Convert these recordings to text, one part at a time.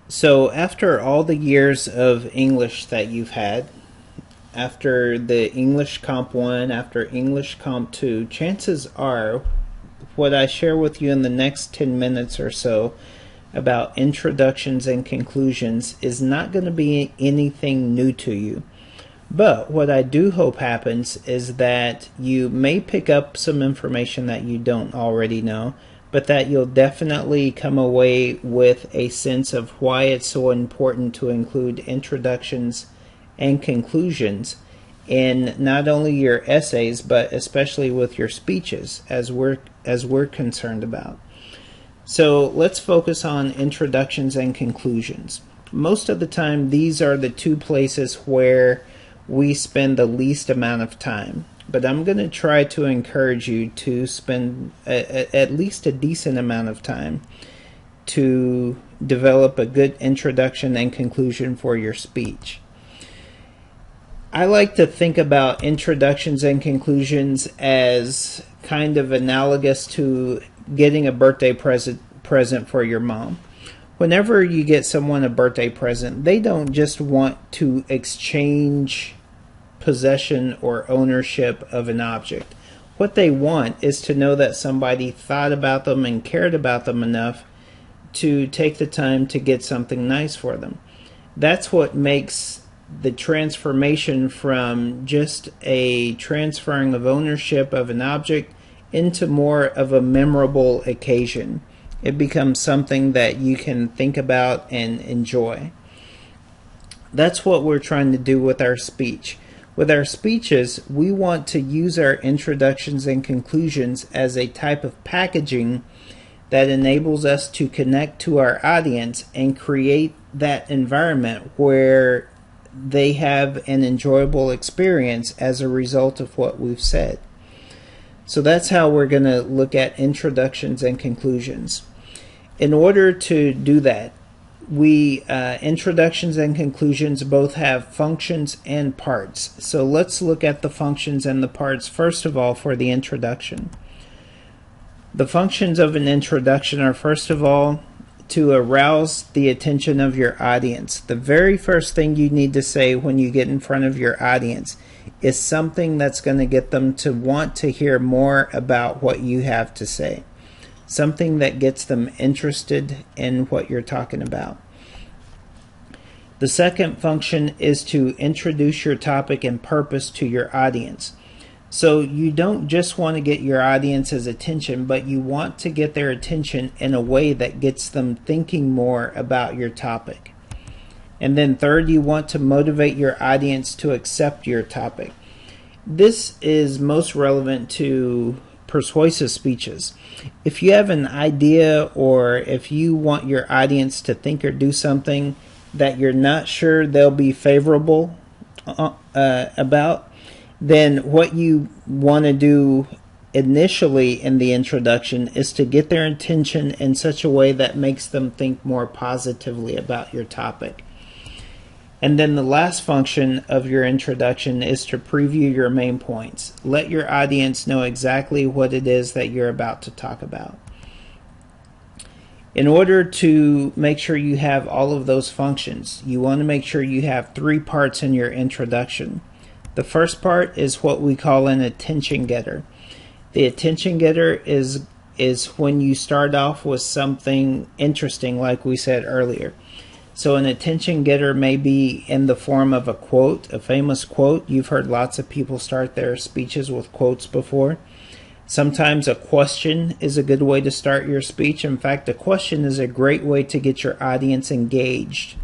So, after all the years of English that you've had, after the English Comp 1, after English Comp 2, chances are what I share with you in the next 10 minutes or so about introductions and conclusions is not going to be anything new to you. But what I do hope happens is that you may pick up some information that you don't already know, but that you'll definitely come away with a sense of why it's so important to include introductions and conclusions in not only your essays but especially with your speeches as we're concerned about. So let's focus on introductions and conclusions. Most of the time these are the two places where we spend the least amount of time. But I'm going to try to encourage you to spend at least a decent amount of time to develop a good introduction and conclusion for your speech. I like to think about introductions and conclusions as kind of analogous to getting a birthday present for your mom. Whenever you get someone a birthday present, they don't just want to exchange possession or ownership of an object. What they want is to know that somebody thought about them and cared about them enough to take the time to get something nice for them. That's what makes the transformation from just a transferring of ownership of an object into more of a memorable occasion. It becomes something that you can think about and enjoy. That's what we're trying to do with our speech. With our speeches, we want to use our introductions and conclusions as a type of packaging that enables us to connect to our audience and create that environment where they have an enjoyable experience as a result of what we've said. So that's how we're going to look at introductions and conclusions. In order to do that, introductions and conclusions both have functions and parts. So let's look at the functions and the parts first of all for the introduction. The functions of an introduction are first of all to arouse the attention of your audience. The very first thing you need to say when you get in front of your audience is something that's going to get them to want to hear more about what you have to say. Something that gets them interested in what you're talking about. The second function is to introduce your topic and purpose to your audience. So you don't just want to get your audience's attention, but you want to get their attention in a way that gets them thinking more about your topic. And then third, you want to motivate your audience to accept your topic. This is most relevant to persuasive speeches. If you have an idea or if you want your audience to think or do something that you're not sure they'll be favorable about, then what you want to do initially in the introduction is to get their attention in such a way that makes them think more positively about your topic. And then the last function of your introduction is to preview your main points. Let your audience know exactly what it is that you're about to talk about. In order to make sure you have all of those functions, you want to make sure you have three parts in your introduction. The first part is what we call an attention getter. The attention getter is when you start off with something interesting, like we said earlier. So an attention getter may be in the form of a quote, a famous quote. You've heard lots of people start their speeches with quotes before. Sometimes a question is a good way to start your speech. In fact, a question is a great way to get your audience engaged.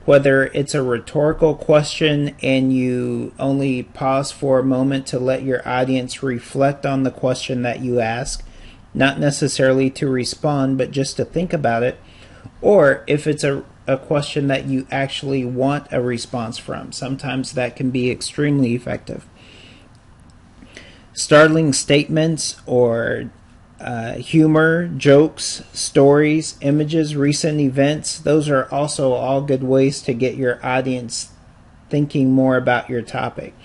Whether it's a rhetorical question and you only pause for a moment to let your audience reflect on the question that you ask, not necessarily to respond, but just to think about it, or if it's a question that you actually want a response from. Sometimes that can be extremely effective. Startling statements or humor, jokes, stories, images, recent events, those are also all good ways to get your audience thinking more about your topic.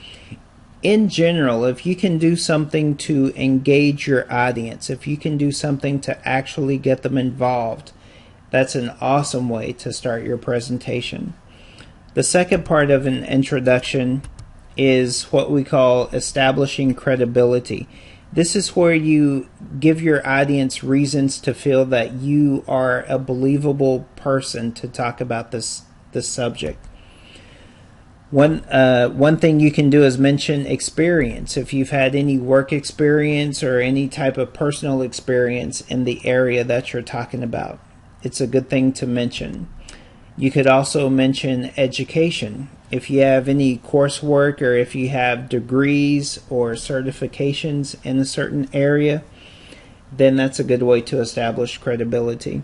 In general, if you can do something to engage your audience, if you can do something to actually get them involved, That's an awesome way to start your presentation. The second part of an introduction is what we call establishing credibility. This is where you give your audience reasons to feel that you are a believable person to talk about this subject. One thing you can do is mention experience. If you've had any work experience or any type of personal experience in the area that you're talking about, it's a good thing to mention. You could also mention education. If you have any coursework or if you have degrees or certifications in a certain area, then that's a good way to establish credibility.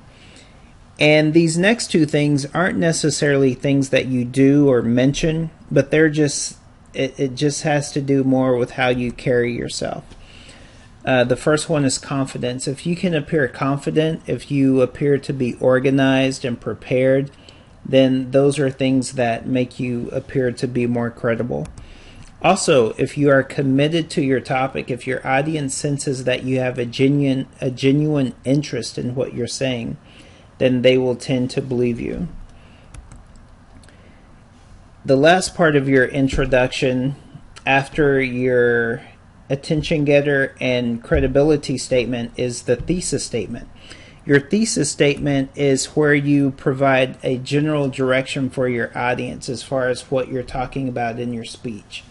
And these next two things aren't necessarily things that you do or mention, but they're just, it just has to do more with how you carry yourself. The first one is confidence. If you can appear confident, if you appear to be organized and prepared, then those are things that make you appear to be more credible. Also, if you are committed to your topic, if your audience senses that you have a genuine interest in what you're saying, then they will tend to believe you. The last part of your introduction, after your attention getter and credibility statement, is the thesis statement. Your thesis statement is where you provide a general direction for your audience as far as what you're talking about in your speech.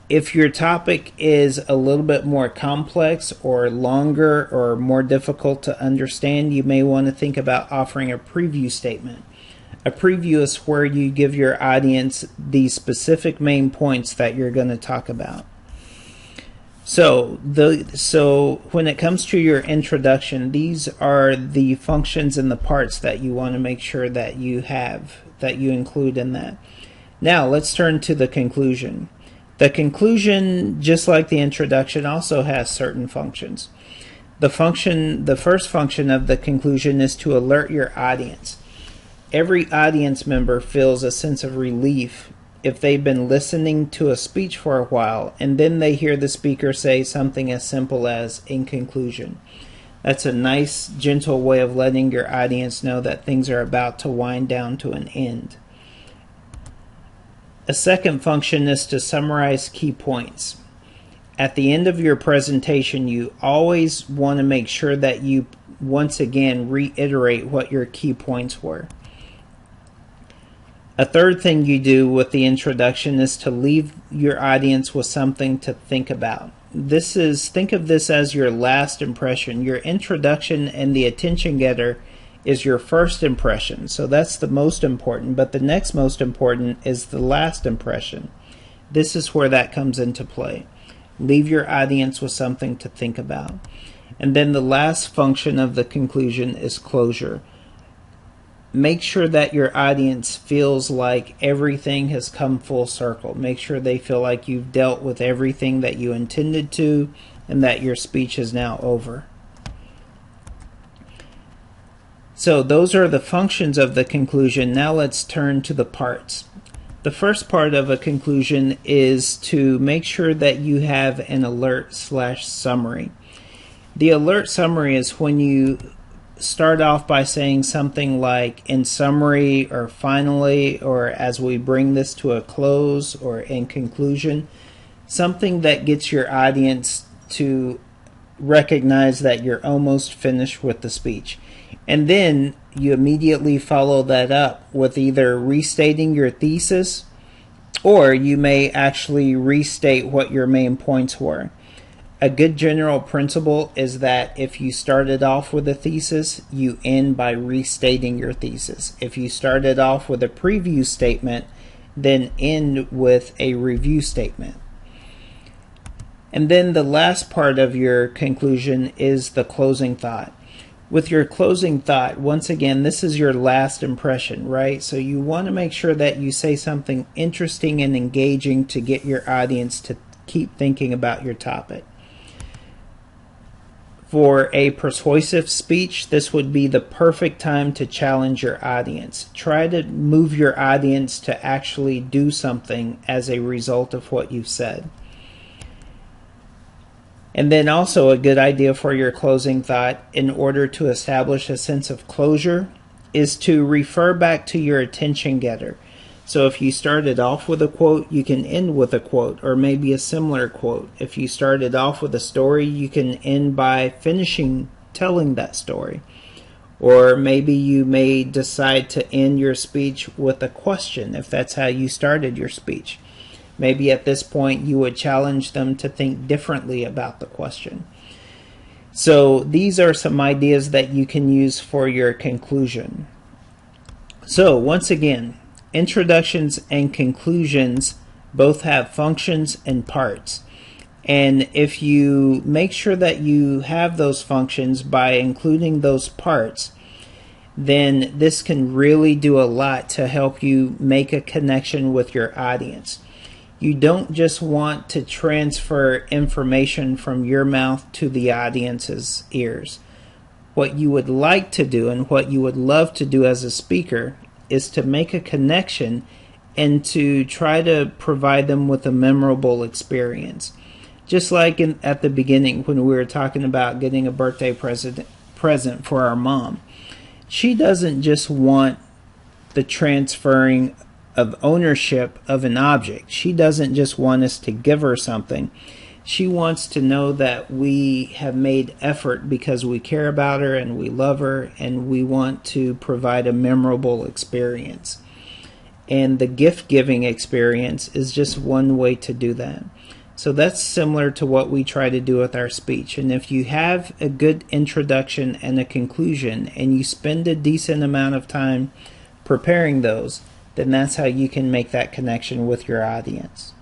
If your topic is a little bit more complex or longer or more difficult to understand, you may want to think about offering a preview statement. A preview is where you give your audience the specific main points that you're going to talk about. So when it comes to your introduction, these are the functions and the parts that you want to make sure that you include in that. Now let's turn to the conclusion. The conclusion, just like the introduction, also has certain functions. The first function of the conclusion is to alert your audience. Every audience member feels a sense of relief if they've been listening to a speech for a while and then they hear the speaker say something as simple as "in conclusion." That's a nice, gentle way of letting your audience know that things are about to wind down to an end. A second function is to summarize key points. At the end of your presentation, you always want to make sure that you once again reiterate what your key points were. A third thing you do with the introduction is to leave your audience with something to think about. Think of this as your last impression. Your introduction and the attention getter is your first impression, so that's the most important, but the next most important is the last impression. This is where that comes into play. Leave your audience with something to think about. And then the last function of the conclusion is closure. Make sure that your audience feels like everything has come full circle. Make sure they feel like you've dealt with everything that you intended to and that your speech is now over. So those are the functions of the conclusion. Now let's turn to the parts. The first part of a conclusion is to make sure that you have an alert/summary. The alert summary is when you start off by saying something like "in summary" or "finally" or "as we bring this to a close" or "in conclusion," something that gets your audience to recognize that you're almost finished with the speech. And then you immediately follow that up with either restating your thesis, or you may actually restate what your main points were. A good general principle is that if you started off with a thesis, you end by restating your thesis. If you started off with a preview statement, then end with a review statement. And then the last part of your conclusion is the closing thought. With your closing thought, once again, this is your last impression, right? So you want to make sure that you say something interesting and engaging to get your audience to keep thinking about your topic. For a persuasive speech, this would be the perfect time to challenge your audience. Try to move your audience to actually do something as a result of what you've said. And then also a good idea for your closing thought in order to establish a sense of closure is to refer back to your attention getter. So if you started off with a quote, you can end with a quote or maybe a similar quote. If you started off with a story, you can end by finishing telling that story. Or maybe you may decide to end your speech with a question if that's how you started your speech. Maybe at this point you would challenge them to think differently about the question. So these are some ideas that you can use for your conclusion. So once again, introductions and conclusions both have functions and parts. And if you make sure that you have those functions by including those parts, then this can really do a lot to help you make a connection with your audience. You don't just want to transfer information from your mouth to the audience's ears. What you would like to do and what you would love to do as a speaker is to make a connection and to try to provide them with a memorable experience. Just like at the beginning when we were talking about getting a birthday present for our mom. She doesn't just want the transferring of ownership of an object. She doesn't just want us to give her something. She wants to know that we have made effort because we care about her and we love her and we want to provide a memorable experience. And the gift giving experience is just one way to do that. So that's similar to what we try to do with our speech. And if you have a good introduction and a conclusion and you spend a decent amount of time preparing those, then that's how you can make that connection with your audience.